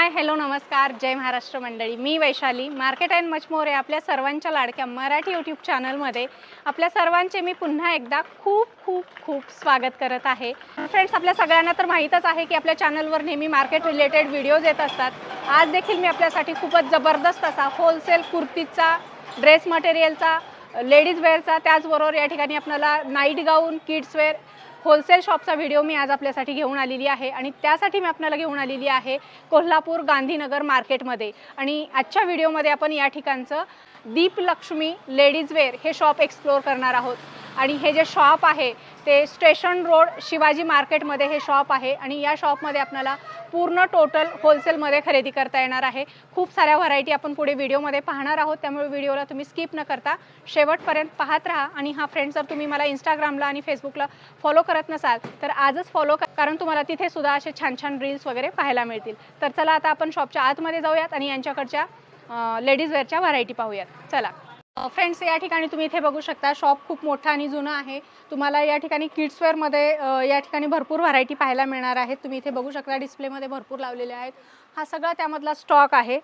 Hi hello नमस्कार जय महाराष्ट्र मंडळी. मी Vaishali market and much more या आपल्या सर्वांच्या लाडक्या मराठी यूट्यूब चॅनलमध्ये आपल्या सर्वांचे मी पुन्हा एकदा खूप खूप खूप स्वागत करत आहे. फ्रेंड्स, आपल्या सगळ्यांना तर माहीतच आहे की आपल्या चॅनलवर नेहमी मार्केट रिलेटेड व्हिडिओज येत असतात. आज देखील मी आपल्यासाठी खूपच जबरदस्त असा होलसेल कुर्तीचा, ड्रेस मटेरियलचा, लेडीज वेअरचा, त्याचबरोबर या ठिकाणी आपल्याला नाईट गाऊन, किड्स वेअर होलसेल शॉपचा व्हिडिओ मी आज आपल्यासाठी घेऊन आलेली आहे. आणि त्यासाठी मी आपल्याला घेऊन आलेली आहे कोल्हापूर गांधीनगर मार्केटमध्ये. आणि आजच्या व्हिडिओमध्ये आपण या ठिकाणचं दीपलक्ष्मी लेडीज वेअर हे शॉप एक्सप्लोर करणार आहोत. आणि हे जे शॉप आहे ते स्टेशन रोड शिवाजी मार्केटमध्ये हे शॉप आहे. आणि या शॉपमध्ये आपल्याला पूर्ण टोटल होलसेलमध्ये खरेदी करता येणार आहे. खूप साऱ्या व्हरायटी आपण पुढे व्हिडिओमध्ये पाहणार आहोत, त्यामुळे व्हिडिओला तुम्ही स्किप न करता शेवटपर्यंत पाहत राहा. आणि हा फ्रेंड्स, जर तुम्ही मला इंस्टाग्रामला आणि फेसबुकला फॉलो करत नसाल तर आजच फॉलो करा, कारण तुम्हाला तिथे सुद्धा असे छान छान रील्स वगैरे पाहायला मिळतील. तर चला आता आपण शॉपच्या आतमध्ये जाऊयात आणि यांच्याकडच्या लेडीज वेअरच्या व्हरायटी पाहूयात. चला फ्रेंड्स, या ठिकाणी तुम्ही इथे बघू शकता शॉप खूप मोठा आणि जुना आहे. तुम्हाला या ठिकाणी किड्स वेअरमध्ये या ठिकाणी भरपूर व्हरायटी पाहायला मिळणार आहेत. तुम्ही इथे बघू शकता डिस्प्लेमध्ये भरपूर लावलेले आहेत. हा सगळा त्यामधला स्टॉक आहे.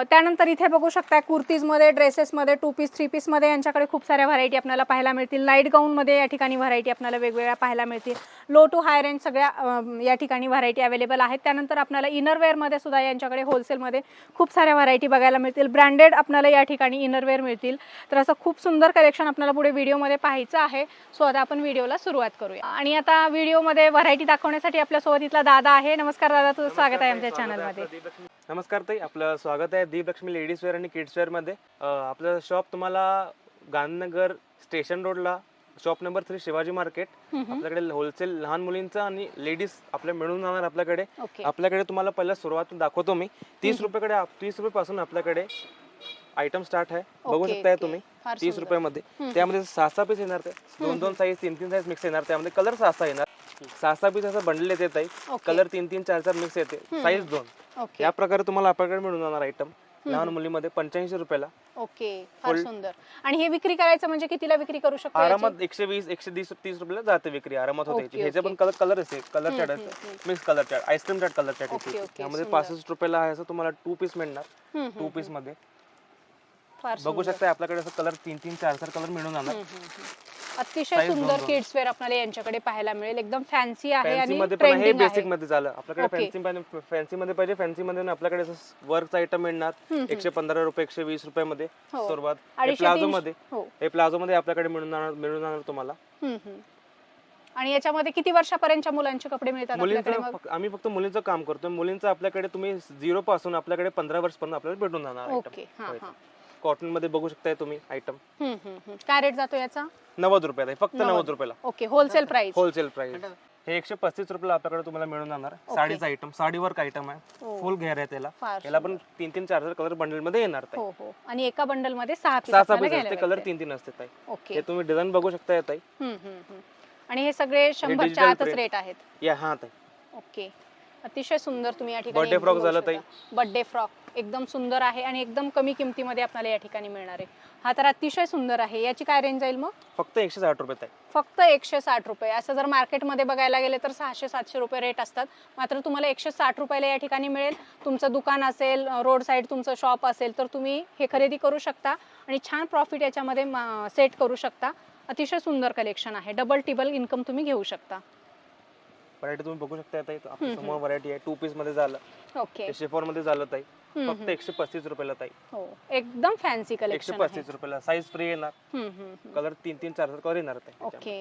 त्यानंतर इथे बघू शकता कुर्तीजमध्ये, ड्रेसेसमध्ये, 2 पीस 3 पीसमध्ये यांच्याकडे खूप साऱ्या व्हरायटी आपल्याला पाहायला मिळतील. नाईट गाऊनमध्ये या ठिकाणी व्हरायटी आपल्याला वेगवेगळ्या पाहायला मिळतील. लो टू हाय रेंज सगळ्या या ठिकाणी व्हरायटी अवेलेबल आहेत. त्यानंतर आपल्याला इनरवेअरमध्ये सुद्धा यांच्याकडे होलसेलमध्ये खूप साऱ्या व्हरायटी बघायला मिळतील. ब्रँडेड आपल्याला या ठिकाणी इनरवेअर मिळतील. तर असं खूप सुंदर कलेक्शन आपल्याला पुढे व्हिडिओमध्ये पाहायचं आहे. सो आता आपण व्हिडिओला सुरुवात करूया. आणि आता व्हिडिओमध्ये व्हरायटी दाखवण्यासाठी आपल्यासोबत इथला दादा आहे. नमस्कार दादा, तुझं स्वागत आहे आमच्या चॅनलमध्ये. नमस्कार ताई, आपलं स्वागत आहे दीपलक्ष्मी लेडीज वेअर आणि किड्स वेअर मध्ये. आपलं शॉप तुम्हाला गांधीनगर स्टेशन रोडला, शॉप नंबर 3 शिवाजी मार्केट. आपल्याकडे होलसेल लहान मुलींचा आणि लेडीज आपल्या मिळून जाणार. आपल्याकडे तुम्हाला पहिला सुरुवात दाखवतो मी. 30 रुपये पासून आपल्याकडे आयटम स्टार्ट आहे. बघू शकताय तुम्ही 30 रुपयामध्ये. त्यामध्ये 6 पीस येणार, ते 2 साईज 3 साईज मिक्स येणार. त्यामध्ये कलर 6 येणार. 6 पीस असं बंडल येते ताई. कलर 3 4 मिक्स येते. साईज 2. या प्रकारे तुम्हाला आपल्याकडे मिळून जाणार आयटम लहान मुलीमध्ये 85 रुपयाला. ओके, फार सुंदर. आणि हे विक्री करायचं म्हणजे कितीला विक्री करू शकतो? आरामात 120 130 30 रुपयाला जाते विक्री, आरामात होते. ह्याचे पण कलर असते, कलर चार्ट असते, mix colour chart, ice cream chart colour chart येते. त्यामध्ये 65 रुपयाला आहे असं तुम्हाला 2 पीस मिळणार. 2 पीस मध्ये बघू शकता आपल्याकडे असं कलर 3 4 कलर मिळून जाणार. अतिशय सुंदर किड्स वेअर आपल्याला यांच्याकडे पाहायला मिळेल. एकदम फॅन्सी आहे आणि हे बेसिक मध्ये झालं. आपल्याकडे फॅन्सी मध्ये पाहिजे, फॅन्सी मध्ये आपल्याकडे वर्क आयटम मिळणार. 115 रुपये 120 रुपयामध्ये सुरुवात. प्लाझो मध्ये आपल्याकडे मिळून जाणार तुम्हाला. आणि याच्यामध्ये किती वर्षापर्यंतच्या मुलांचे कपडे मिळतात? आम्ही फक्त मुलींचं काम करतो. मुलींचं आपल्याकडे तुम्ही 0 पासून आपल्याकडे 15 वर्षपर्यंत आपल्याला भेटून जाणार. कॉटन मध्ये बघू शकताय तुम्ही आयटम. काय रेट जातो याचा? 90 रुपयाला, फक्त 90 रुपयाला. Okay, wholesale price. हे 135 रुपयाला आपल्याकडे तुम्हाला मिळून जाणार. साडीचा आयटम, साडी वर्क आयटम आहे. फुल घेर आहे त्याला. याला पण 3 4 कलर बंडल मध्ये येणार. आणि एका बंडल मध्ये 6 पीस कलर 3 असते ताई. हे तुम्ही डिझाइन बघू शकताय ताई. आणि हे सगळे 100च्या आतच रेट आहेत. हा ताई. ओके, अतिशय सुंदर. तुम्ही या ठिकाणी बर्थडे फ्रॉक झालं ताई. बर्थडे फ्रॉक एकदम सुंदर आहे आणि एकदम कमी किमतीमध्ये आपल्याला या ठिकाणी मिळणार आहे. हा तर अतिशय सुंदर आहे. याची काय रेंज जाईल मग? फक्त 160 रुपये ताई. फक्त 160 रुपये. असं जर मार्केटमध्ये बघायला गेले तर 600-700 रुपये रेट असतात. मात्र तुम्हाला 160 रुपयाला या ठिकाणी मिळेल. तुमचं दुकान असेल, रोड साईड तुमचं शॉप असेल तर तुम्ही हे खरेदी करू शकता आणि छान प्रॉफिट याच्यामध्ये सेट करू शकता. अतिशय सुंदर कलेक्शन आहे. डबल टिबल इन्कम तुम्ही घेऊ शकता. व्हरायटी तुम्ही बघू शकता ताई. आपल्या समोर व्हरायटी आहे. 2 पीस मध्ये झालं. ओके, शिफॉन मध्ये झालं ताई. फक्त 135 रुपयाला ताई. हो, एकदम फॅन्सी कलेक्शन. 135 रुपयाला. साईज फ्री येणार. कलर 3 4 कलर येणार ताई. ओके.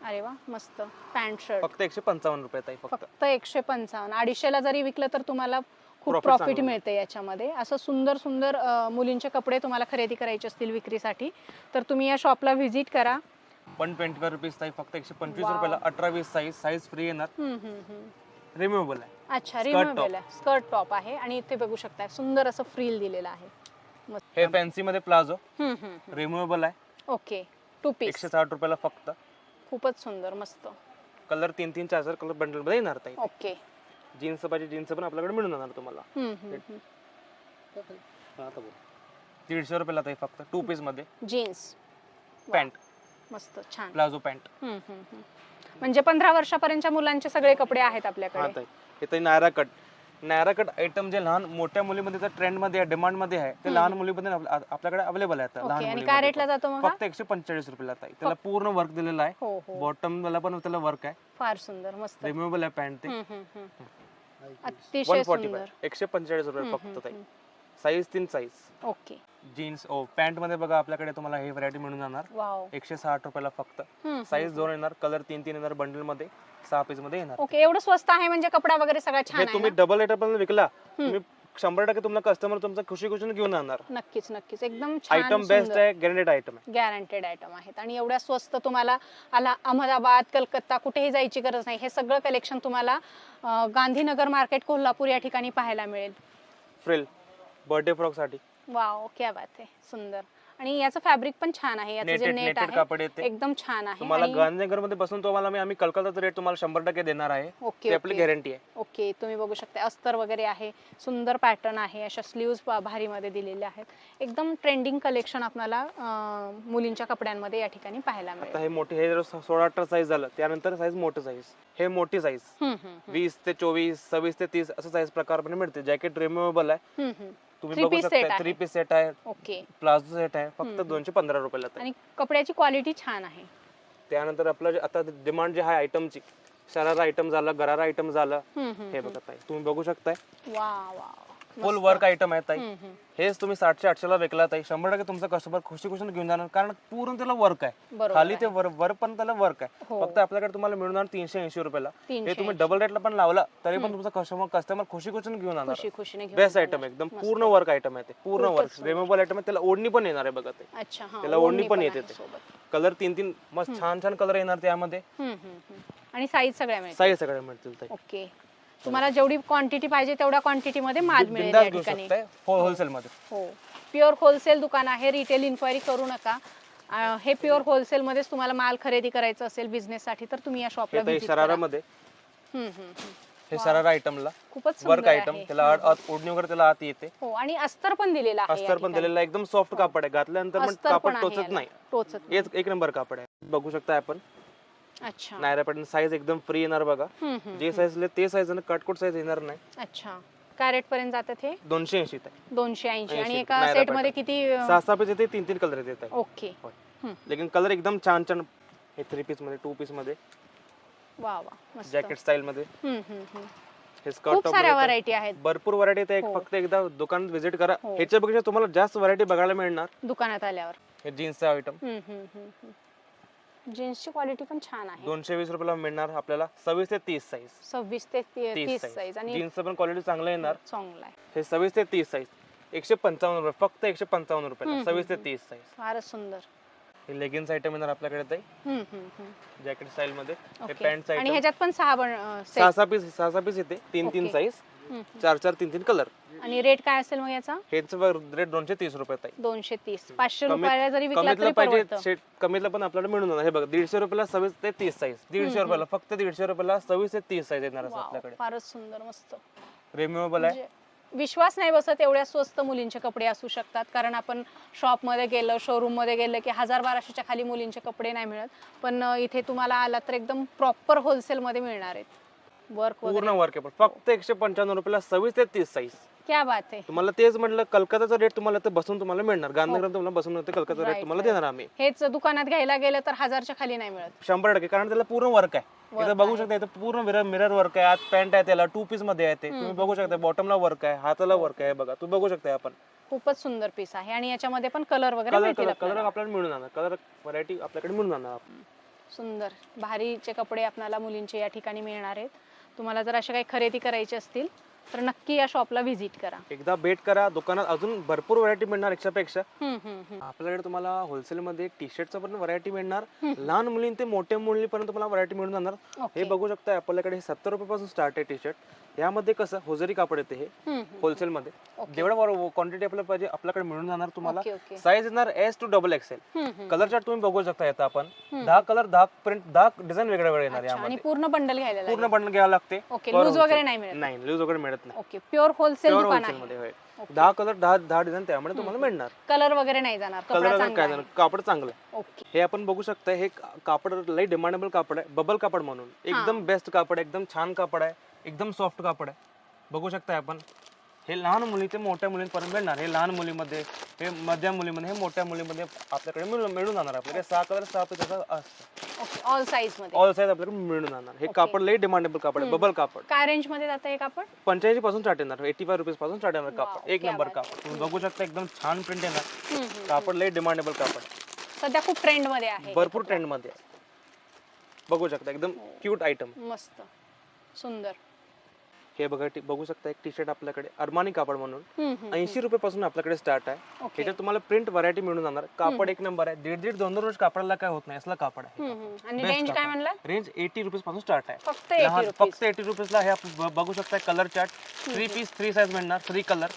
अरे वा, मस्त. पॅन्ट शर्ट फक्त 155 रुपये ताई. फक्त 155. 250ला जरी विकलं तर तुम्हाला खूप प्रॉफिट मिळते याच्यामध्ये. असं सुंदर सुंदर मुलींचे कपडे तुम्हाला खरेदी करायचे असतील विक्रीसाठी तर तुम्ही या शॉपला व्हिजिट करा. 120 रुपीस ताई. फक्त 125 रुपयाला 18-20 साईज फ्री येणार. रिमूव्हेबल आहे. अच्छा, रिमूव्हेबल आहे. स्कर्ट टॉप आहे आणि इथे बघू शकता सुंदर असं फ्रिल दिलेलं आहे. हे फॅन्सी मध्ये प्लाझो रिमूव्हेबल आहे. ओके, 2 पीस 160 रुपयाला फक्त. खूपच सुंदर, मस्त. कलर 3 4 कलर बंडल मध्ये येणार ताई. ओके, जीन्स पाहिजे जीन्स पण आपल्याकडे मिळून जाणार तुम्हाला. 150 रुपयाला ताई. फक्त 2 पीस मध्ये जीन्स पॅन्ट, मस्त छान प्लाझो पॅन्ट. म्हणजे 15 वर्षापर्यंतच्या मुलांचे सगळे कपडे आहेत आपल्याकडे. हे ताई Naira cut. Naira cut item जे लहान मोठ्या मुलीमध्ये ट्रेंड मध्ये डिमांड मध्ये आहे ते लहान मुलीमध्ये आपल्याकडे अवेलेबल आहे आता. लहान आणि काय रेटला जातो मग हा? फक्त 145 रुपयाला ताई. त्याला पूर्ण वर्क दिलेलं आहे. हो हो, बॉटम ला पण त्याला वर्क आहे. फार सुंदर, मस्त. रिमूव्हेबल आहे पॅन्ट ते. अतिशय 145 सुंदर. 145 रुपये फक्त ताई. Size 3 size. Okay. Jeans pant मध्ये बघा आपल्याकडे तुम्हाला हे व्हरायटी मिळून जाणार. वाव. 160 रुपयाला फक्त. साईज 2 येणार, कलर 3 येणार, बंडल मध्ये 6 पीस मध्ये येणार. ओके, एवढं स्वस्त आहे म्हणजे कपडा वगैरे सगळा छान हे आहे तुम्ही ना? डबल रेट पण विकला तुम्ही 100% तुम्हाला कस्टमर तुमचा खुशी खुशीने घेऊन जाणार. नक्कीच नक्कीच, एकदम छान. आयटम बेस्ट आहे, गॅरंटेड आयटम आहे. गॅरंटेड आयटम आहेत आणि एवढ्या स्वस्त तुम्हाला अहमदाबाद, कलकत्ता कुठेही जायची गरज नाही. हे सगळं कलेक्शन तुम्हाला गांधीनगर मार्केट कोल्हापूर या ठिकाणी पाहायला मिळेल. फ्रिल बर्थडे फ्रॉक साठी. वाव, क्या बात आहे, सुंदर. आणि याचं फॅब्रिक पण छान आहे, याचं जे नेट आहे कापड येते एकदम छान आहे. तुम्हाला गांधीनगर मध्ये बसून तुम्हाला आम्ही कलकत्ताचा रेट तुम्हाला 100% देणार आहे. ओके, ते आपली गॅरंटी आहे. ओके, तुम्ही बघू शकता अस्तर वगैरे आहे, सुंदर पॅटर्न आहे, अशा स्लीव्ज भारी मध्ये दिलेले आहेत. एकदम ट्रेंडिंग कलेक्शन आपल्याला मुलींच्या कपड्यांमध्ये या ठिकाणी पाहायला मिळेल. आता हे मोठे हे 16-18 साईज झालं, त्यानंतर साईज मोठं साईज, हे मोठी साईज 20 ते 24, 26 ते 30 असं साईज प्रकार पण मिळते. जॅकेट रिमूव्हेबल आहे, तुम्ही बघू शकता. 3 पीस सेट आहे, ओके, प्लाझो सेट आहे, फक्त 215 रुपयाला. आणि कपड्याची क्वालिटी छान आहे. त्यानंतर आपलं आता डिमांड जे आहे आयटमची, शरारा आयटम झालं, गरारा आयटम झालं, हे बघा ताई तुम्ही बघू शकताय. वा वा, फुल वर्क आयटम आहे ताई. हेच तुम्ही 700-800 ला विकला ताई, 100% तुमचा कस्टमर खुशी खुशीने घेऊन जाणार, कारण पूर्ण त्याला वर्क आहे. खाली ते वर पण त्याला वर्क आहे. फक्त आपल्याकडे तुम्हाला मिळून जाणार 380 रुपयाला. हे तुम्ही डबल रेटला पण लावला तरी पण तुमचा कस्टमर खुशी खुशीने घेऊन जाणार. बेस्ट आयटम एकदम, पूर्ण वर्क आयटम आहे ते, पूर्ण वर्क रिमूव्हेबल आयटम आहे. त्याला ओढणी पण येणार आहे बघा ते. अच्छा, त्याला ओढणी पण येते ते. कलर 3 मस्त छान छान कलर येणार त्यामध्ये. आणि साईज सगळ्या मिळतील. साईज सगळ्या मिळतील ताई. ओके, तुम्हाला जेवढी क्वांटिटी पाहिजे तेवढ्या क्वांटिटी मध्ये माल मिळेल या ठिकाणी. होलसेल मध्ये. हो, प्युअर होलसेल दुकान आहे. रिटेल इन्क्वायरी करू नका. हे प्युअर होलसेल मध्येच तुम्हाला माल खरेदी करायचं असेल बिझनेस साठी तर तुम्ही या शॉपला व्हिजिट करा. शरारा मध्ये हे शरारा आयटमला खूपच वर्क आयटम, त्याला ओढणी वगैरे त्याला आत येते. हो, आणि अस्तर पण दिलेला आहे. अस्तर पण दिलेला आहे, एकदम सॉफ्ट कापड आहे. घातल्यानंतर पण कापड टोचत नाही. एक नंबर कापड आहे. बघू शकता आपण. अच्छा, नायरा पॅटर्न साईज एकदम फ्री येणार बघा. जे साईज ते साईज आणि कटकोट साईज येणार नाही. अच्छा, काय रेट पर्यंत जातात हे? 280 आहे. 280. आणि एका सेट मध्ये किती? 6 पीस येते, 3 कलर येतात. ओके, लेकिन कलर एकदम छान छान. हे 3 पीस मध्ये, 2 पीस मध्ये, वा वा, मस्त. जॅकेट स्टाईल मध्ये. हे स्कर्ट खूप साऱ्या व्हरायटी आहेत, भरपूर व्हरायटी आहे. फक्त एकदा दुकानात व्हिजिट करा. ह्याच्यापेक्षा तुम्हाला जास्त व्हरायटी बघायला मिळणार दुकानात आल्यावर. हे जीन्सचा आयटम, जीन्सची क्वालिटी पण छान आहे. 220 रुपयाला मिळणार आपल्याला. 26 ते 30 साईज. 26 ते 30 साईज. आणि जीन्सचं पण क्वालिटी चांगलं येणार. चांगला आहे. हे 26 ते 30 साईज 155 रुपये, फक्त 155 रुपयाला 26 ते 30 साईज. फारच सुंदर. हे लेगिन्स आयटम येणार आपल्याकडे ताई, जॅकेट स्टाईल मध्ये. हे पॅन्ट आणि आयटम ह्याच्यात पण 6 पीस येते, 3 साईज, 4 3 कलर. आणि रेट काय असेल मग याचा? ह्याचं रेट 230 रुपये ताई. 230. 500 रुपयाला जरी विकला तरी पाहिजे परवडतं. कमीतला पण आपल्याला मिळून जाणार. हे बघा 150 रुपयाला 26 ते 30 साईज. 150 रुपयाला, फक्त 150 रुपयाला 26 ते 30 साईज येणार आहे आपल्याकडे. फारच सुंदर, मस्त. रिमूव्हेबल आहे. विश्वास नाही बसत एवढ्या स्वस्त मुलींचे कपडे असू शकतात. कारण आपण शॉप मध्ये गेलो, शोरूम मध्ये गेलं की 1000-1200च्या खाली मुलींचे कपडे नाही मिळत. पण इथे तुम्हाला आला तर एकदम प्रॉपर होलसेल मध्ये मिळणार आहेत. वर्क पूर्ण वर्क आहे, फक्त 155 रुपयाला 26 ते 30 साईज. क्या बात आहे. तुम्हाला तेच म्हटलं, कलकत्ताचा रेट तुम्हाला ते बसून तुम्हाला मिळणार. गांधीनगर तुम्हाला बसून कलकत्ता रेट तुम्हाला देणार आम्ही. हेच दुकानात घ्यायला गेलं तर 1000च्या खाली नाही मिळत. 100%, कारण त्याला पूर्ण वर्क आहे. इथं बघू शकता, इथं पूर्ण मिरर वर्क आहे. आत पॅन्ट आहे, त्याला 2 पीस मध्ये आहे. ते तुम्ही बघू शकता. बॉटमला वर्क आहे, हाताला वर्क आहे. बघा तुम्ही बघू शकता. आपण खूपच सुंदर पीस आहे. आणि याच्यामध्ये पण कलर वगैरे मिळतील कलर आपल्याला मिळून जाणार. कलर व्हरायटी आपल्याकडे मिळून जाणार. सुंदर भारीचे कपडे आपल्याला मुलींचे या ठिकाणी मिळणार आहेत. तुम्हाला जर अशा काही खरेदी करायची असतील तर नक्की या शॉपला व्हिजिट करा. एकदा भेट करा. दुकानात अजून भरपूर व्हरायटी मिळणार एकशापेक्षा. आपल्याकडे तुम्हाला होलसेल मध्ये टी शर्टचं पण व्हरायटी मिळणार. लहान मुलीं ते मोठ्या मुलींपर्यंत तुम्हाला व्हरायटी मिळून जाणार. हे बघू शकता आपल्याकडे 70 रुपयापासून स्टार्ट आहे टी शर्ट. यामध्ये कसं होजरी कापड येते. हे होलसेल मध्ये जेवढा क्वांटिटी आपल्याला पाहिजे आपल्याकडे मिळून जाणार तुम्हाला. साईज येणार S to XXL. Colour chart तुम्ही बघू शकता. येतं आपण 10 कलर, 10 प्रिंट, 10 डिझाईन वेगळ्या वेगळ्या येणार. यामध्ये पूर्ण बंडल घ्यायला पूर्ण बंडल घ्यावं लागते. लूज वगैरे नाही मिळत. नाही, लूज वगैरे मिळत नाही. ओके, प्युअर होलसेल दुकान आहे. 10 कलर, 10 डिझाईन त्यामध्ये तुम्हाला मिळणार. कलर वगैरे नाही जाणार. कापड चांगलं आहे. हे आपण बघू शकता. हे कापड लई डिमांडेबल कापड आहे. बबल कापड म्हणून एकदम बेस्ट कापड आहे. एकदम छान कापड आहे. एकदम सॉफ्ट कापड आहे. बघू शकता आपण, हे लहान मुली ते मोठ्या मुलींपर्यंत मिळणार. हे लहान मुलीमध्ये, हे मध्यम मुलीमध्ये, हे मोठ्या मुलीमध्ये आपल्याकडे मिळून जाणार. आपल्याकडे 6 कलर 6 पीस असतं. ओके, ऑल साईज मध्ये. ऑल साईज आपल्याकडे मिळून जाणार. हे कापड लई डिमांडेबल कापड आहे, बबल कापड. काय रेंज मध्ये जातं हे कापड? 85 पासून स्टार्ट येणार, 85 रुपीज पासून स्टार्ट येणार कापड. एक क्या नंबर बात कापड. तुम्ही बघू शकता, एकदम छान प्रिंट येणार. कापड लई डिमांडेबल कापड, सध्या खूप ट्रेंड मध्ये आहे, भरपूर ट्रेंड मध्ये आहे. बघू शकता, एकदम क्यूट आयटम, मस्त सुंदर. हे बघा, बघू शकता एक टी शर्ट आपल्याकडे अरमानी कापड म्हणून 80 रुपये पासून आपल्याकडे स्टार्ट आहे. त्याच्यात तुम्हाला प्रिंट व्हरायटी मिळून जाणार. कापड एक नंबर आहे. 1.5 2 रोज कापडाला काय होत नाही, असलं कापड आहे. आणि रेंज काय म्हणलं? रेंज 80 रुपीज पासून स्टार्ट आहे. फक्त 80 रुपीज. फक्त 80 रुपीजला हे आपण बघू शकता. कलर चार्ट 3 पीस 3 साईज मिळणार, 3 कलर.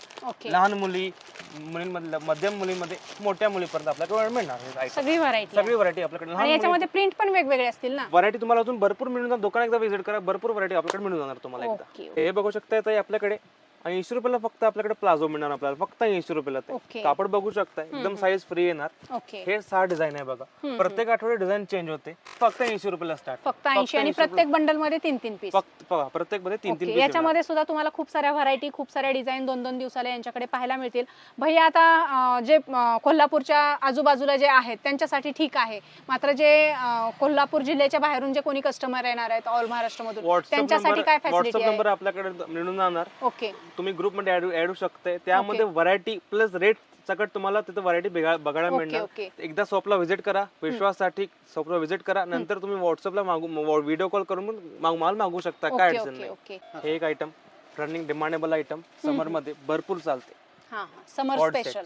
लहान मुलींमध्ये, मध्यम मुलीमध्ये, मोठ्या मुलीपर्यंत आपल्याकडे मिळणार. सगळी व्हरायटी आपल्याकडे. आणि याच्यामध्ये प्रिंट पण वेगवेगळे असतील ना? व्हरायटी तुम्हाला अजून भरपूर मिळून जाणार. दुकान एकदा व्हिजिट करा, भरपूर व्हरायटी आपल्याकडे मिळून जाणार तुम्हाला एकदा. हे बघू शकता, आपल्याकडे 80 रुपयाला फक्त आपल्याकडे प्लाझो मिळणार. आपल्याला फक्त 80 रुपयाला ते कापड बघू शकता, एकदम साईज फ्री येणार. हे 6 डिझाईन आहे बघा, प्रत्येक आठवडे डिझाईन चेंज होते. फक्त 80 रुपयाला स्टार्ट, फक्त 80. आणि प्रत्येक बंडल मध्ये 3-3 पीस. फक्त बघा, प्रत्येक मध्ये 3-3 पीस. याच्यामध्ये सुद्धा तुम्हाला खूप साऱ्या व्हरायटी, खूप साऱ्या डिझाईन 2-2 दिवसाला यांच्याकडे पाहायला मिळतील. भैया आता जे कोल्हापूरच्या आजूबाजूला जे आहेत त्यांच्यासाठी ठीक आहे, मात्र जे कोल्हापूर जिल्ह्याच्या बाहेरून जे कोणी कस्टमर येणार आहेत ऑल महाराष्ट्रामधून, त्यांच्यासाठी काय फॅसिलिटी आहे? नंबर आपल्याकडे मिळून जाणार. ओके, तुम्ही ग्रुप मध्ये ऍड होऊ शकते. त्यामध्ये व्हरायटी प्लस रेट सकट तुम्हाला तिथे व्हरायटी बघायला मिळणार. एकदा शॉपला व्हिजिट करा, विश्वासासाठी शॉपला व्हिजिट करा. नंतर तुम्ही व्हॉट्सअपला व्हिडिओ कॉल करून माल मागू शकता, काय अडचण नाही. हे एक आयटम रनिंग डिमांडेबल आयटम, समर मध्ये भरपूर चालते.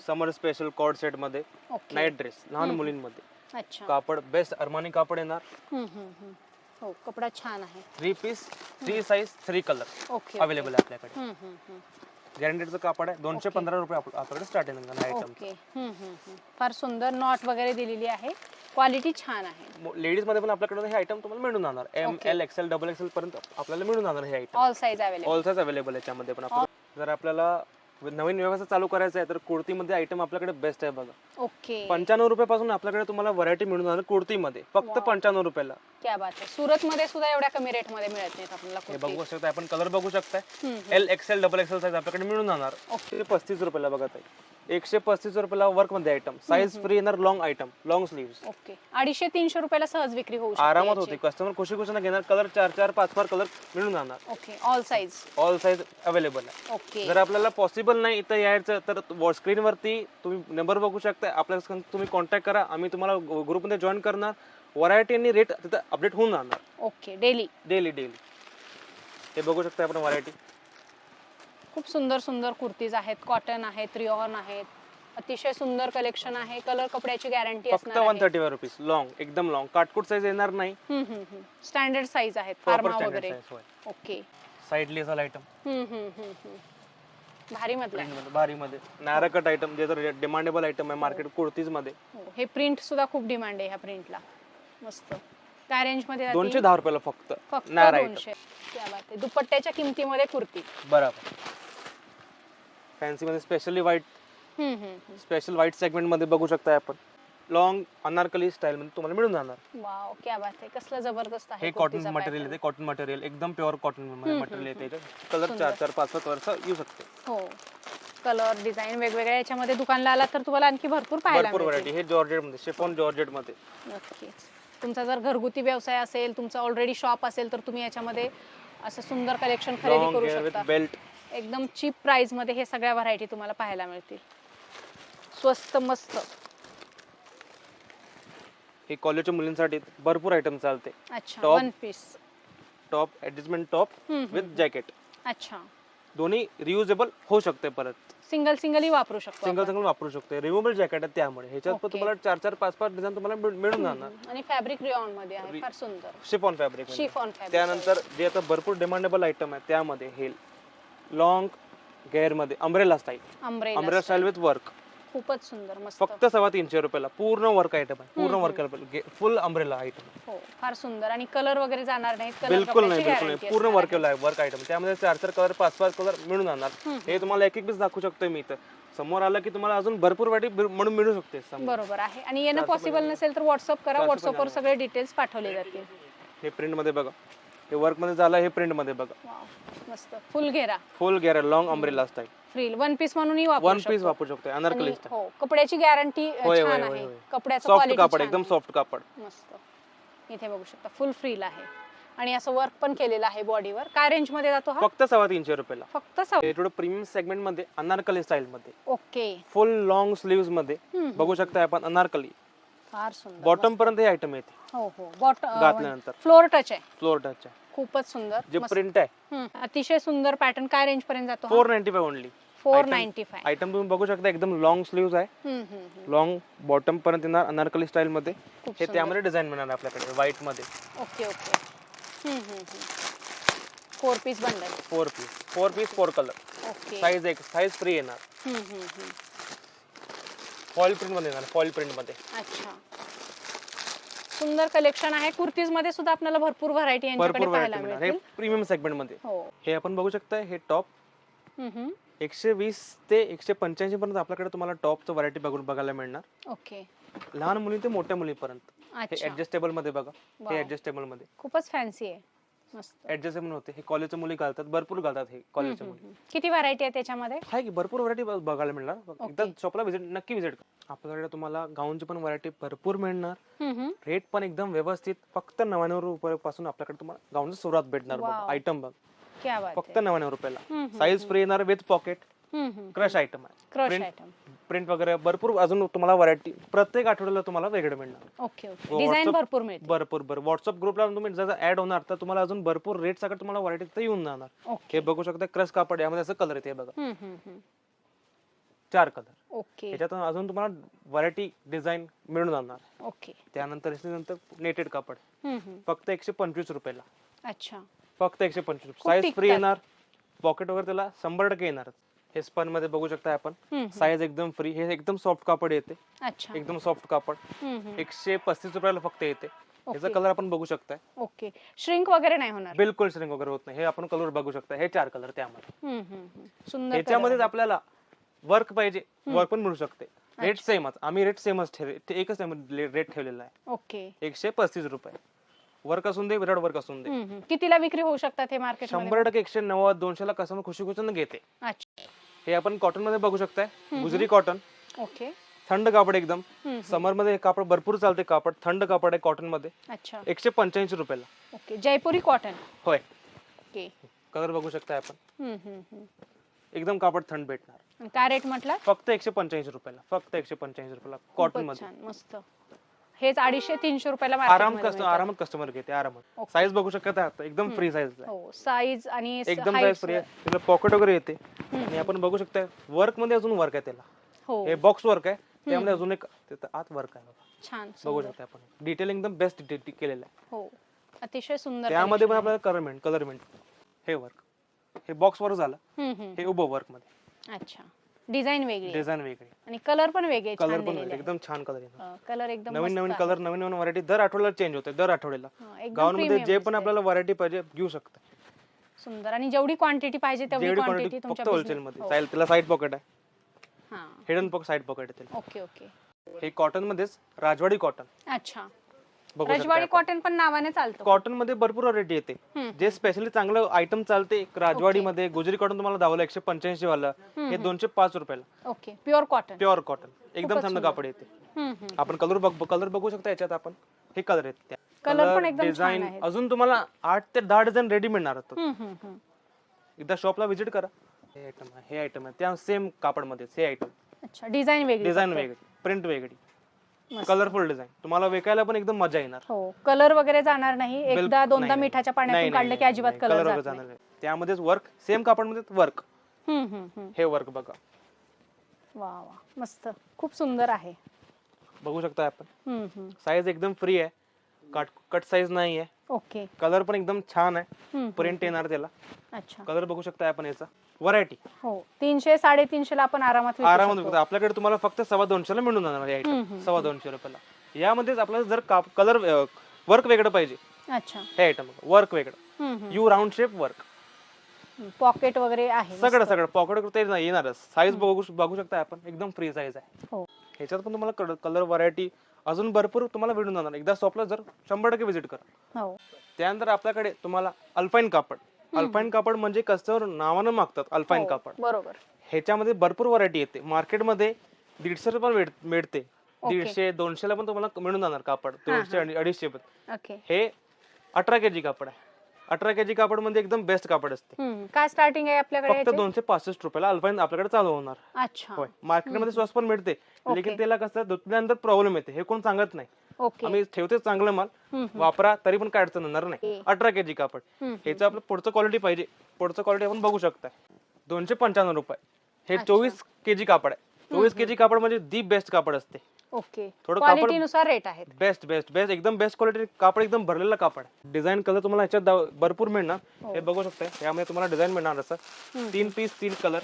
समर स्पेशल कॉर्ड सेट मध्ये नाईट ड्रेस लहान मुलींमध्ये. कापड बेस्ट अरमानी कापड येणार. हो, कपडा छान आहे. 3 पीस 3 साईज 3 कलर अवेलेबल आहे आपल्याकडे. गॅरंटेडचं कापड आहे. 215 रुपये आपल्याकडे स्टार्ट आहे आयटम. फार सुंदर नॉट वगैरे दिलेली आहे, क्वालिटी छान आहे. लेडीज मध्ये पण आपल्याकडे हे आयटम तुम्हाला मिळून जाणार. ML XL XXL पर्यंत आपल्याला मिळून जाणार हे आयटम. ऑल साईज अवेलेबल याच्यामध्ये पण. जर आपल्याला नवीन व्यवसाय चालू करायचा आहे तर कुर्तीमध्ये आयटम आपल्याकडे बेस्ट आहे बघा. 95 रुपयापासून आपल्याकडे तुम्हाला व्हरायटी मिळून जाणार कुर्तीमध्ये, फक्त 95 रुपयाला. क्या बात आहे. सुरत मध्ये सुद्धा एवढ्या कमी रेट मध्ये मिळत नाहीत आपल्याला. हे बघू शकता आपण, कलर बघू शकताय. L XL XXL साईज आपल्याकडे मिळून जाणार. 135 रुपयाला बघा ताई. 135 रुपयाला वर्क मध्ये आयटम, साईज फ्री येणार, लॉंग आयटम, लॉंग स्लीव्स. 250-300 रुपयाला सहज विक्री होऊ शकते, आरामात होते. कस्टमर खुशी खुशीने घेणार. कलर 4-4 5-5 कलर मिळून जाणार. ऑल साईज अवेलेबल आहे. जर आपल्याला पॉसिबल नाही इथं यायचं तर स्क्रीन वरती तुम्ही नंबर बघू शकता. आपल्या तुम्ही कॉन्टॅक्ट करा, आम्ही तुम्हाला ग्रुप मध्ये जॉईन करणार. व्हरायटी आणि रेट तिथं अपडेट होऊन जाणार. डेली हे बघू शकता आपण व्हरायटी. खूप सुंदर कुर्तीज आहेत, कॉटन आहेत, रिऑन आहेत. अतिशय सुंदर कलेक्शन आहे. कलर कपड्याची गॅरंटी फक्त 135 रुपीज. लॉंग, एकदम लॉंग, काटकूट साईज येणार नाही. स्टँडर्ड साईज आहेत, फार्मा वगैरे. Side lace item. भारी मध्ये नारा कट आयटम, जे तर डिमांडेबल आयटम आहे मार्केट कुर्तीज मध्ये. हे प्रिंट सुद्धा खूप डिमांड आहे ह्या प्रिंटला. मस्त. काय रेंज मध्ये? 210 रुपयाला फक्त नारा आयटम. क्या बात आहे. दुपट्ट्याच्या किमतीमध्ये कुर्ती. बरोबर. फॅन्सी मध्ये स्पेशल व्हाईट सेगमेंट मध्ये बघू शकता आपण. लॉंग अनारकली स्टाईल मध्ये तुम्हाला मिळून जाणार. वाव, क्या बात आहे. कसलं जबरदस्त आहे. हे कॉटन मटेरियल येते, कॉटन मटेरियल एकदम प्युअर कॉटन मटेरियल येते. कलर 4-4 5-5 वर्ष येऊ शकते. हो, कलर डिझाईन वेगवेगळ्या याच्यामध्ये दुकानला आला तर तुम्हाला आणखी भरपूर पाहायला व्हरायटी. हे जॉर्जेट मध्ये, शिफॉन जॉर्जेट मध्ये. नक्कीच. तुमचा जर घरगुती व्यवसाय असेल, तुमचा ऑलरेडी शॉप असेल, तर तुम्ही याच्यामध्ये असं सुंदर कलेक्शन खरेदी करू शकता. बेल्ट एकदम चीप प्राइस मध्ये हे सगळ्या व्हरायटी तुम्हाला पाहायला मिळतील. स्वस्त मस्त. हे कॉलेजच्या मुलींसाठी भरपूर आयटम चालते. अच्छा, one piece top, adjustment top with jacket. अच्छा, दोन्ही रियुजेबल होऊ शकते. परत सिंगल वापरू शकतो. सिंगल वापरू शकते. रिमूव्हेबल जॅकेट आहे त्यामुळे ह्याच्यात पण तुम्हाला 4-4 5-5 डिझाईन तुम्हाला मिळून जाणार. आणि फॅब्रिक रिऑन मध्ये आहे, फार सुंदर. Chiffon fabric. त्यानंतर जे आता भरपूर डिमांडेबल आयटम आहे त्यामध्ये हे लॉंग गेअर मध्ये अम्ब्रेला स्टाईल विथ वर्क. खूपच सुंदर, मस्त. फक्त 350 रुपयाला पूर्ण वर्क आयटम आहे. पूर्ण वर्क फुल अम्ब्रेला आयटम. हो, फार सुंदर. आणि कलर वगैरे जाणार नाहीत. बिलकुल नाही. पूर्ण वर्क आयटम. त्यामध्ये 4-4 कलर 5-5 कलर मिळून जाणार. हे तुम्हाला एक पीस दाखवू शकतोय मी इथं. समोर आलं की तुम्हाला अजून भरपूर व्हरायटी म्हणून मिळू शकते. बरोबर आहे. आणि येणं पॉसिबल नसेल तर व्हॉट्सअप करा. व्हॉट्सअपवर सगळे डिटेल्स पाठवले जातील. हे प्रिंट मध्ये बघा, हे वर्क मध्ये झालं, हे प्रिंट मध्ये बघा. वाव मस्त. फुल घेरा, फुल घेरा, long umbrella style. Frill one piece म्हणूनही वन पीस वापरू शकतो, अनारकली स्टाईल. हो, कपड्याची गॅरंटी होय, छान होय, आहे. होय. कपड्याचं सॉफ्ट क्वालिटी कापड, एकदम सॉफ्ट कापड. मस्त. इथे बघू शकता फुल फ्रिल आहे आणि असं वर्क पण केलेलं आहे बॉडीवर. काय रेंज मध्ये जातो हा? फक्त 350 रुपयाला. फक्त हे थोडं प्रीमियम सेगमेंट मध्ये अनारकली स्टाईल मध्ये, ओके. फुल लॉंग स्लीव्स मध्ये बघू शकता आपण अनारकली. फार सुंदर. बॉटम पर्यंत हे आयटम येते. हो हो, बॉटम घातल्यानंतर फ्लोर टच आहे. फ्लोर टच आहे. खूपच सुंदर. जे प्रिंट आहे अतिशय सुंदर पॅटर्न. काय रेंज पर्यंत जातो? 495 ओनली. 495. आयटम तुम्ही बघू शकता, एकदम लॉंग स्लीव्स आहे, लॉंग बॉटम पर्यंत येणार अनारकली स्टाईल मध्ये. हे त्यामध्ये डिझाईन मिळणार आपल्याकडे व्हाईट मध्ये. Okay okay. 4 piece bundle. 4 piece 4 colour. Okay. Size free येणार. फॉईल प्रिंट मध्ये येणार, फॉईल प्रिंट मध्ये. अच्छा, सुंदर कलेक्शन आहे. कुर्तीज मध्ये सुद्धा आपल्याला भरपूर व्हरायटी यांच्याकडे पाहायला मिळणार. हे मिळतील. प्रीमियम सेगमेंट मध्ये. हो. हे आपण बघू शकता, हे टॉप 120 ते 185 पर्यंत आपल्याकडे तुम्हाला टॉपचं व्हरायटी बघायला मिळणार. ओके. लहान मुली ते मोठ्या मुलीपर्यंत. हे अच्छा, ऍडजस्टेबल मध्ये बघा. वाव. हे ऍडजस्टेबल मध्ये खूपच फॅन्सी आहे. मस्त. ऍडजस्टेबल होते. हे कॉलेजच्या मुली घालतात, भरपूर घालतात हे कॉलेजच्या मुली. किती व्हरायटी आहे त्याच्यामध्ये? आहे की भरपूर व्हरायटी बघायला मिळणार. एकदा शॉपला नक्की विजिट करा. आपल्याकडे तुम्हाला गाऊनची पण व्हरायटी भरपूर मिळणार. रेट पण एकदम व्यवस्थित. फक्त 99 रुपयापासून आपल्याकडे तुम्हाला गाऊनची सुरुवात भेटणार. वाव. आयटम बघ, क्या बात फक्त 99 रुपयाला. साईज फ्री येणार, विथ पॉकेट. क्रश आयटम आहे. Crush item. प्रिंट वगैरे भरपूर अजून तुम्हाला व्हरायटी प्रत्येक आठवड्याला तुम्हाला वेगळं मिळणार. Okay okay. डिझाईन भरपूर मिळते. भरपूर व्हॉट्सअप ग्रुपला तुम्ही जर ऍड होणार तर तुम्हाला अजून भरपूर रेट सगळं तुम्हाला व्हरायटी तिथे येऊन जाणार. ओके. हे बघू शकता, क्रश कापड, यामध्ये असं कलर येते बघा. 4 कलर. ओके याच्यातून अजून तुम्हाला व्हरायटी डिझाईन मिळून जाणार. ओके. त्यानंतर नेटेड कापड फक्त 125 रुपयाला. अच्छा, फक्त 125 खूप साईज टिकतात. फ्री येणार. पॉकेट वगैरे त्याला 100% येणार. हे स्पन मध्ये बघू शकता आपण. साईज एकदम फ्री. हे एकदम सॉफ्ट कापड येते. अच्छा. एकदम सॉफ्ट कापड. 135 रुपयाला फक्त येते. याचा ओके. कलर आपण बघू शकताय. ओके. श्रिंक वगैरे नाही होणार? बिलकुल श्रिंक वगैरे होत नाही. हे आपण कलर बघू शकता. हे 4 कलर त्यामध्ये. सुंदर. याच्यामध्येच आपल्याला वर्क पाहिजे, वर्क पण मिळू शकते. रेट सेमच. आम्ही रेट सेमच एकच रेट ठेवलेला आहे. ओके. 135 रुपये. वर्क असून दे, विदाउट वर्क असून दे. कितीला विक्री होऊ शकतात हे मार्केट? 100% 190 200 ला कस्टमर खुशी खुशीने घेते. अच्छा. हे आपण कॉटन मध्ये बघू शकताय. गुजरी कॉटन. ओके. थंड कापड एकदम. समर मध्ये हे कापड भरपूर चालते. कापड थंड कापड आहे कॉटन मध्ये. अच्छा. 185 रुपयाला. ओके. जयपुरी कॉटन. होय. ओके. कलर बघू शकताय आपण. एकदम कापड थंड भेटणार. काय रेट म्हटलं? फक्त 185 रुपयाला. फक्त 185 रुपयाला कॉटन मध्ये. छान, मस्त. हेच 250-300 रुपयाला आरामात कस्टमर घेते आरामात. साईज बघू शकता आता एकदम फ्री साईज आहे. हो, साईज आणि एकदम साईज फ्री आहे. त्याला पॉकेट वगैरे येते. आणि आपण बघू शकता वर्क मध्ये अजून वर्क आहे त्याला. हो, हे बॉक्स वर्क आहे. त्यामध्ये अजून एक आत वर्क आहे बघा. छान बघू शकता आपण. डिटेल एकदम बेस्ट केलेलं आहे. हो, अतिशय सुंदर. त्यामध्ये पण आपल्याला कलरमेंट हे वर्क. हे बॉक्स वर्क झालं. हे उभं वर्क मध्ये. अच्छा. डिझाईन वेगळी डिझाईन वेगळी आणि कलर पण वेगळे. कलर पण वेगळे. एकदम छान कलर येणार. कलर एकदम नवीन कलर, नवीन व्हरायटी दर आठवड्याला चेंज होते. दर आठवड्याला गाऊन मध्ये जे पण आपल्याला व्हरायटी पाहिजे घेऊ शकता. सुंदर. आणि जेवढी क्वांटिटी पाहिजे तेवढी क्वांटिटी तुमच्या फक्त होलसेल मध्ये. त्याला साइड पॉकेट आहे. हां, हिडन साइड पॉकेट आहे. Okay okay. हे कॉटन मध्येच राजवाडी कॉटन. अच्छा. राजवाडी कॉटन पण नावाने चालतं. कॉटन मध्ये भरपूर व्हरायटी येते. जे स्पेशली चांगलं आयटम चालते राजवाडी मध्ये. गुजरी कॉटन तुम्हाला दावलं 185 वाला. हे 205 रुपयाला. Okay. Pure cotton. Pure cotton. एकदम थंड कापड येते. आपण कलर बघू शकता याच्यात आपण. हे कलर आहेत. कलर पण एकदम छान आहे. अजून तुम्हाला 8 ते 10 डिझाईन रेडी मिळणार आहेत. एकदा शॉपला व्हिजिट करा. हे आयटम आहे त्या सेम कापड मध्ये. हे आयटम. अच्छा. डिझाईन वेगळी, प्रिंट वेगळी, कलरफुल डिझाईन. तुम्हाला विकायला पण एकदम मजा येणार. हो, कलर वगैरे जाणार नाही. एकदा दोनदा मिठाच्या पाण्यातून काढलं की अजिबात कलर जात नाही. त्यामध्येच वर्क, सेम कापड मध्ये वर्क. हे वर्क बघा. वा वा, मस्त. खूप सुंदर आहे. बघू शकता आपण. साईज एकदम फ्री आहे. कट साईज नाही आहे. ओके. कलर पण एकदम छान आहे. प्रिंट येणार त्याला. अच्छा. कलर बघू शकता आपण याचा. व्हरायटी. हो, 300-350 ला आपण आरामात विकू. आपल्याकडे तुम्हाला फक्त 225 ला मिळून जाणार हे आयटम. 225 रुपयाला. यामध्येच आपल्याला जर कलर वर्क वेगळं पाहिजे. अच्छा. हे आयटम वर्क वेगळं. You round shape work. Pocket वगैरे आहे. सगळं पॉकेट ते येणारच. साईज बघू शकता आपण. एकदम फ्री साईज आहे. हो. ह्याच्यात पण तुम्हाला कलर व्हरायटी अजून भरपूर तुम्हाला भेटून जाणार. एकदा शॉपला जर 100% व्हिजिट करा. हो. त्यानंतर आपल्याकडे तुम्हाला अल्पाईन कापड. अल्पाईन कापड म्हणजे कस्टमर नावानं मागतात अल्पाईन हो, कापड. बरोबर. ह्याच्यामध्ये भरपूर व्हरायटी येते. मार्केटमध्ये 150 रुपये मिळते. ओके. 150-200 ला पण तुम्हाला मिळून जाणार कापड. 200-250 पण. ओके. हे 18 केजी कापड आहे. 18 केजी कापड म्हणजे एकदम बेस्ट कापड असते. काय स्टार्टिंग आहे आपल्याकडे फक्त याची? 265 रुपयाला अल्पाईन आपल्याकडे चालू होणार. अच्छा. होय. मार्केटमध्ये स्वस्त पण मिळते. लेकिन त्याला कसं धुतल्यानंतर प्रॉब्लेम येते. हे कोण सांगत नाही. ओके. आम्ही ठेवते चांगलं माल वापरा तरी पण काय अडचण येणार नाही. 18 केजी कापड. ह्याचं आपलं पुढचं क्वालिटी पाहिजे. पुढचं क्वालिटी आपण बघू शकताय. 295 रुपये. हे 24 केजी कापड आहे. 24 केजी कापड म्हणजे दी बेस्ट कापड असते. ओके. थोडं क्वालिटी नुसार रेट आहेत. बेस्ट बेस्ट बेस्ट एकदम बेस्ट क्वालिटी कापड, एकदम भरलेलं कापड. डिझाईन कलर तुम्हाला ह्याच्यात भरपूर मिळणार. हे बघू शकताय. यामध्ये तुम्हाला डिझाईन मिळणार असं 3 piece 3 colour,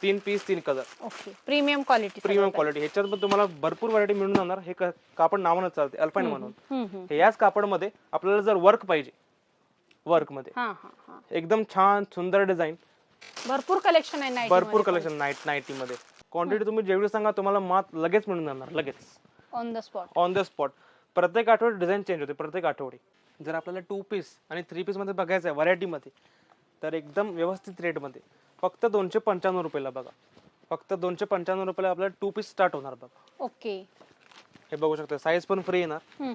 3 piece 3 colour. Okay. Premium quality. Premium quality. ह्याच्यात पण तुम्हाला भरपूर व्हरायटी मिळून जाणार. हे कापड नावानं चालते अल्पाईन म्हणून. हे याच कापडमध्ये आपल्याला जर वर्क पाहिजे, वर्क मध्ये एकदम छान सुंदर डिझाईन, भरपूर कलेक्शन आहे नाईटी. भरपूर कलेक्शन नाईटी मध्ये. क्वांटिटी तुम्ही जेवढी सांगा तुम्हाला मात लगेच मिळून जाणार. लगेच on the spot. On the spot. प्रत्येक आठवड्यात डिझाईन चेंज होते. प्रत्येक आठवडी जर आपल्याला 2 पीस आणि 3 पीस मध्ये बघायचं आहे व्हरायटी मध्ये, तर एकदम व्यवस्थित रेट मध्ये फक्त 295 रुपयाला बघा. फक्त 295 रुपयाला आपल्याला 2 पीस स्टार्ट होणार बघा. ओके. हे बघू शकता. साईज पण फ्री येणार.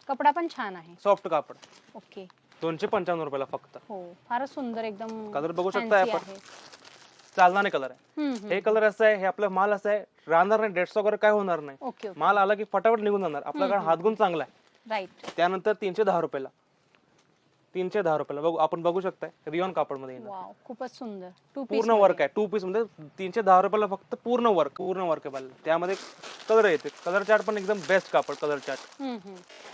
कपडा पण छान आहे. सॉफ्ट कापड. ओके. 295 रुपयाला फक्त. हो, फारच सुंदर एकदम. कलर बघू शकताय आपण. चालणारे कलर आहे. हे कलर असं आहे. हे आपला माल असा आहे राहणार नाही. डेट्स वगैरे काय होणार नाही. ओके. माल आला की फटाफट निघून जाणार. आपल्याकडे हातगुण चांगला आहे. राईट. त्यानंतर 310 रुपयाला. 310 रुपयाला बघू आपण बघू शकताय. रिओन कापड मध्ये वाव, खूपच सुंदर. पूर्ण वर्क आहे. 2 पीस मध्ये 310 रुपयाला फक्त पूर्ण वर्क आहे. त्यामध्ये कलर येते. कलर चार्ट पण एकदम बेस्ट कापड. कलर चार्ट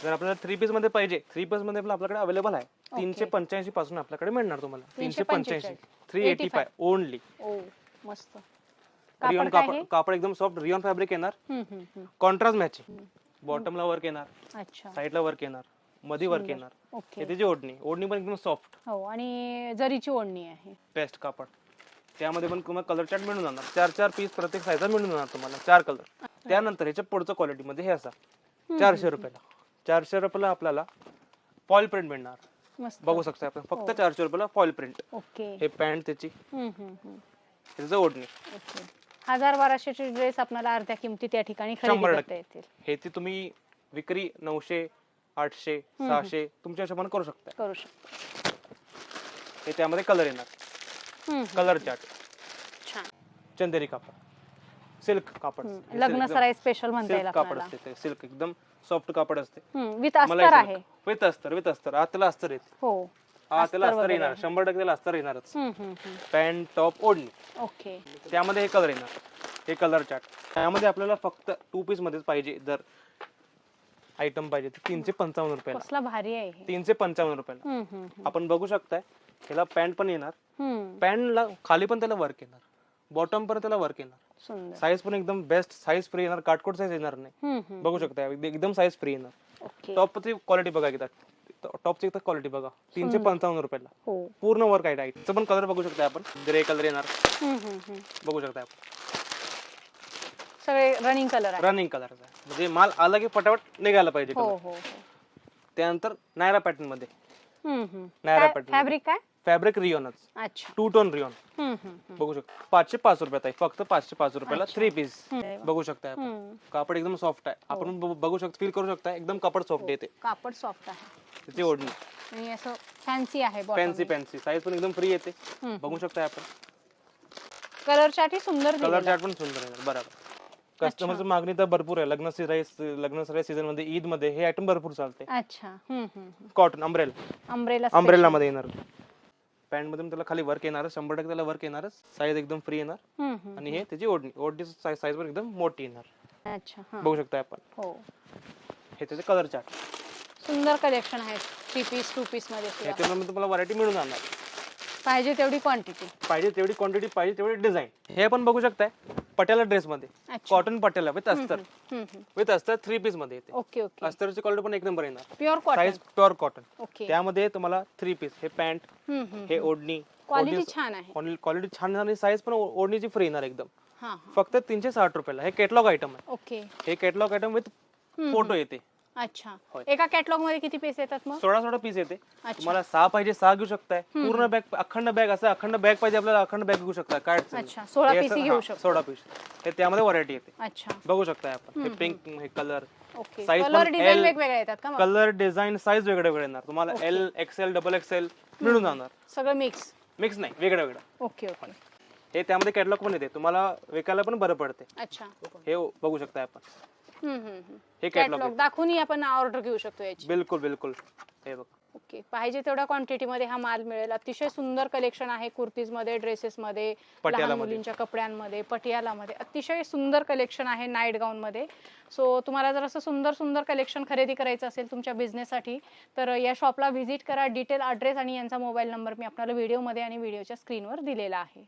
जर आपल्याला 3 पीस मध्ये पाहिजे, 3 पीस मध्ये आपल्याकडे अवेलेबल आहे. 385 पासून आपल्याकडे मिळणार तुम्हाला. 385, 385 ओनली. ओ मस्त. रिओन कापड एकदम सॉफ्ट रिओन फॅब्रिक येणार. Contrast matching. बॉटमला वर्क येणार. अच्छा. साईडला वर्क येणार. मध्ये वर्क येणार. ओके. त्याची ओढणी पण एकदम सॉफ्ट. हो, आणि जरीची ओढणी आहे. बेस्ट कापड. त्यामध्ये पण तुम्हाला कलर चार्ट मिळून जाणार. 4 पीस प्रत्येक साईजचा मिळून जाणार तुम्हाला. 4 कलर. त्यानंतर ह्याच्या पुढच्या क्वालिटी मध्ये हे असा 400 रुपयाला. 400 रुपयाला आपल्याला फॉईल प्रिंट मिळणार. मस्त. बघू शकता आपण. फक्त 400 रुपयाला फॉईल प्रिंट. ओके. हे पॅन्ट त्याची, त्याचं ओढणी. ओके. 1000-1200 ड्रेस आपल्याला अर्ध्या किमतीत त्या ठिकाणी खरेदी करता येतील. हे ती तुम्ही विक्री 900, 800, 600 तुमच्या हिशोबाने करू शकता. हे त्यामध्ये कलर येणार. Colour chart. छान. चंदेरी कापड, सिल्क कापड. लग्न सराई स्पेशल म्हणता येईल कापड असते. सिल्क एकदम सॉफ्ट कापड असते. विथ अस्तर आहे. विथ अस्तर. आत त्याला अस्तर येते. हो. त्याला अस्तर येणार. 100% त्याला अस्तर येणारच. पॅन्ट, टॉप, ओढणी. ओके. त्यामध्ये हे कलर येणार. हे कलर चार्ट. त्यामध्ये आपल्याला फक्त 2 पीस मध्येच पाहिजे जर आयटम पाहिजे तर 355 रुपयाला. कसला भारी आहे. 355 रुपयाला. आपण बघू शकताय. ह्याला पॅन्ट पण येणार. पॅन्टला खाली पण त्याला वर्क येणार. बॉटम पण त्याला वर्क येणार. साईज पण एकदम बेस्ट. साईज फ्री येणार. काटकोट साईज येणार नाही. बघू शकताय. एकदम साईज फ्री येणार. टॉपची क्वालिटी बघा एकदा. टॉपची क्वालिटी बघा. 355 रुपयाला. पूर्ण वर्क आहे. टाईटचं पण कलर बघू शकताय आपण. ग्रे कलर येणार. बघू शकताय आपण. सगळे रनिंग कलर आहे. रनिंग कलर आहे. म्हणजे माल आला की फटाफट निघायला पाहिजे. त्यानंतर नायरा पॅटर्न मध्ये. नायरा पॅटर्न. फॅब्रिक काय? फॅब्रिक रिओनच. अच्छा. 2 टोन रिओन. बघू शकता. 505 रुपयात आहे. फक्त 505 रुपयाला 3 पीस. बघू शकता आपण. कापड एकदम सॉफ्ट आहे. आपण बघू शकतो, फील करू शकता. एकदम कापड सॉफ्ट येते. कापड सॉफ्ट आहे. त्याची ओढणी आणि असं फॅन्सी आहे. फॅन्सी साईज पण एकदम फ्री येते. बघू शकता आपण. कलर चार्ट सुंदर. कलर चार्ट पण सुंदर आहे. बरोबर. कस्टमरची मागणी तर भरपूर आहे. लग्न सराई सीझन मध्ये, ईद मध्ये हे आयटम भरपूर चालते. अच्छा. कॉटन अम्ब्रेला मध्ये येणार. पॅन्ट मध्ये त्याला खाली वर्क येणार. 100% त्याला वर्क येणारच. साईज एकदम फ्री येणार. आणि हे त्याची ओढणी साईज पण एकदम मोठी येणार. अच्छा. बघू शकता आपण. हो. हे त्याचे कलर चार्ट. सुंदर कलेक्शन आहे. 3 पीस 2 पीस मध्ये. याच्यामध्ये तुम्हाला व्हरायटी मिळून जाणार. पाहिजे तेवढी क्वांटिटी. पाहिजे तेवढी डिझाईन. हे पण बघू शकताय. पटियाला ड्रेस मध्ये. कॉटन पटियाला विथ अस्तर 3 पीस मध्ये येते. ओके. अस्तरची क्वालिटी पण एक नंबर येणार. Pure cotton. Size pure cotton. Okay. त्यामध्ये तुम्हाला 3 पीस. हे पॅन्ट, हे ओढणी. क्वालिटी छान आहे. क्वालिटी छान आणि साईज पण ओढणीची फ्री येणार एकदम. फक्त 360 रुपयाला. हे कॅटलॉग आयटम आहे. ओके. हे कॅटलॉग आयटम विथ फोटो येते. अच्छा, होय. एका कॅटलॉग मध्ये किती पीस येतात मग? 16 पीस येते. अच्छा. तुम्हाला 6 पाहिजे 6 घेऊ शकताय. पूर्ण बॅग अखंड बॅग असं अखंड बॅग पाहिजे आपल्याला अखंड बॅग घेऊ शकता. काय अडचण नाही. अच्छा, 16 हे पीस असं- घेऊ हा, शकतो. 16 पीस. हे त्यामध्ये व्हरायटी येते. अच्छा, बघू शकताय आपण. हे पिंक हे कलर ओके. साईज कलर पण डिझाईन L वेगवेगळे येतात का मग? कलर डिझाईन साईज वेगळे वेगळे येणार तुम्हाला. Okay. L XL double XL मिळून जाणार. सगळं मिक्स. मिक्स नाही वेगळं वेगळं. Okay okay. हे त्यामध्ये कॅटलॉग पण येते तुम्हाला विकायला पण बरं पडते. अच्छा. हे बघू शकताय आपण. हे कॅटलॉग कॅटलॉग दाखवूनही आपण ऑर्डर घेऊ शकतो याची. बिलकुल बिलकुल. हे बघ ओके, पाहिजे तेवढ्या क्वांटिटी मध्ये हा माल मिळेल. अतिशय सुंदर कलेक्शन आहे. कुर्तीज मध्ये, ड्रेसेस मध्ये, लहान पटियालामध्ये. मुलींच्या कपड्यांमध्ये, पटियालामध्ये अतिशय सुंदर कलेक्शन आहे नाईट गाऊन मध्ये. सो तुम्हाला जर असं सुंदर सुंदर कलेक्शन खरेदी करायचं असेल तुमच्या बिझनेससाठी तर या शॉपला व्हिजिट करा. डिटेल ॲड्रेस आणि यांचा मोबाईल नंबर मी आपल्याला व्हिडिओमध्ये आणि व्हिडिओच्या स्क्रीनवर दिलेला आहे.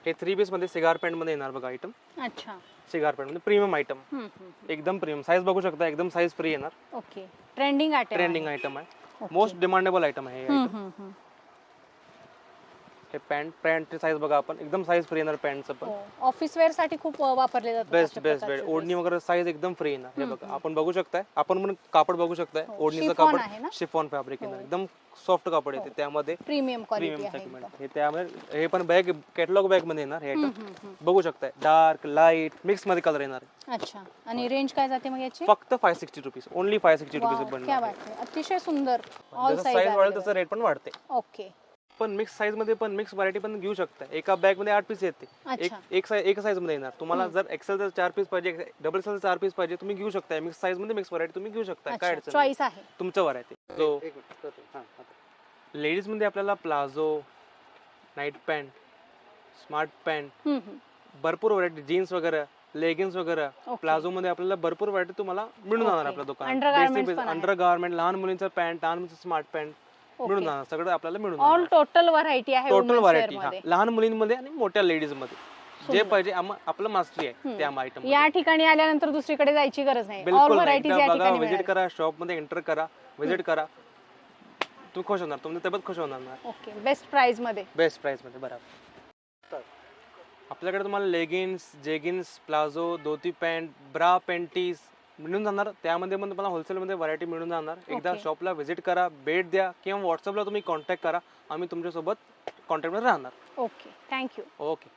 हे 3 पीस मध्ये सिगार पॅन्ट मध्ये येणार बघा आयटम. अच्छा. सिगार पॅन्ट मध्ये प्रीमियम आयटम. एकदम प्रीमियम साईज बघू शकता. एकदम साईज फ्री येणार. Okay, trending item. Trending item आहे. मोस्ट डिमांडेबल आयटम आहे हे आयटम. हे पॅन्ट साईज बघा आपण एकदम साईज फ्री येणार. पॅन्टचं पण ऑफिस वेअर साठी खूप वापरले जातात. Best best best. ओढणी वगैरे साईज एकदम फ्री येणार. हे बघा आपण बघू शकताय. आपण पण कापड बघू शकताय. ओढणीचं Chiffon आहे ना? कापड शिफॉन फॅब्रिक येणार. एकदम सॉफ्ट कापड येते त्यामध्ये. प्रीमियम क्वालिटी प्रीमियम आहे. सेगमेंट. हे त्यामध्ये हे पण बॅग कॅटलॉग बॅग मध्ये येणार. हे आयटम बघू शकताय. डार्क लाईट मिक्स मध्ये कलर येणार. अच्छा, आणि रेंज काय जाते मग याची? फक्त 560 रुपीज. ओनली 560 वाव, रुपीज क्या बनणार. बात आहे. अतिशय सुंदर. ऑल जसं साईज वाढेल साईज. तसं रेट पण वाढते. ओके. पण मिक्स साईज मध्ये पण मिक्स व्हरायटी पण घेऊ शकता. एका बॅग मध्ये 8 पीस येते. अच्छा. एक साईज मध्ये येणार. तुम्हाला जर एक्सेल जर 4 पीस पाहिजे, डबल एक्सेल 4 पीस पाहिजे तुम्ही घेऊ शकता. मिक्स साईज मध्ये मिक्स व्हरायटी तुम्ही घेऊ शकता. काय अडचण नाही. चॉईस आहे. तुमचं वर आहे ते. जो लेडीज मध्ये आपल्याला palazzo, night pant, smart pant, भरपूर व्हरायटी जीन्स वगैरे, लेगिन्स वगैरे, प्लाझो मध्ये आपल्याला भरपूर व्हरायटी तुम्हाला मिळून जाणार आपल्या दुकानात. अंडर गार्मेंट, लहान मुलींचं पॅन्ट, लहान मुलींचं स्मार्ट पॅन्ट मिळून जाणार. सगळं आपल्याला मिळून जाणार. ऑल टोटल व्हरायटी आहे. टोटल व्हरायटी लहान मुलींमध्ये आणि मोठ्या लेडीज मध्ये जे पाहिजे आपलं मास्टरी आहे त्या आयटम. या ठिकाणी आल्यानंतर दुसरीकडे जायची गरज नाही. ऑल बिलकुल व्हरायटीज या बघा. ठिकाणी व्हिजिट मिळेल. करा, शॉप मध्ये एंटर करा, व्हिजिट करा. तुम्ही खुश होणार. तुमची तब्येत खुश होणार. ओके, बेस्ट प्राइस मध्ये. बेस्ट प्राइस मध्ये बरोबर. आपल्याकडे तुम्हाला लेगिन्स, जेगिन्स, प्लाझो, धोती पॅन्ट, ब्रा, पॅन्टीज मिळून जाणार. त्यामध्ये पण तुम्हाला होलसेल मध्ये व्हरायटी मिळून जाणार. एकदा शॉपला व्हिजिट करा, भेट द्या किंवा व्हॉट्सअपला तुम्ही कॉन्टॅक्ट करा. आम्ही तुमच्यासोबत कॉन्टॅक्ट मध्ये राहणार. Okay, thank you. ओके.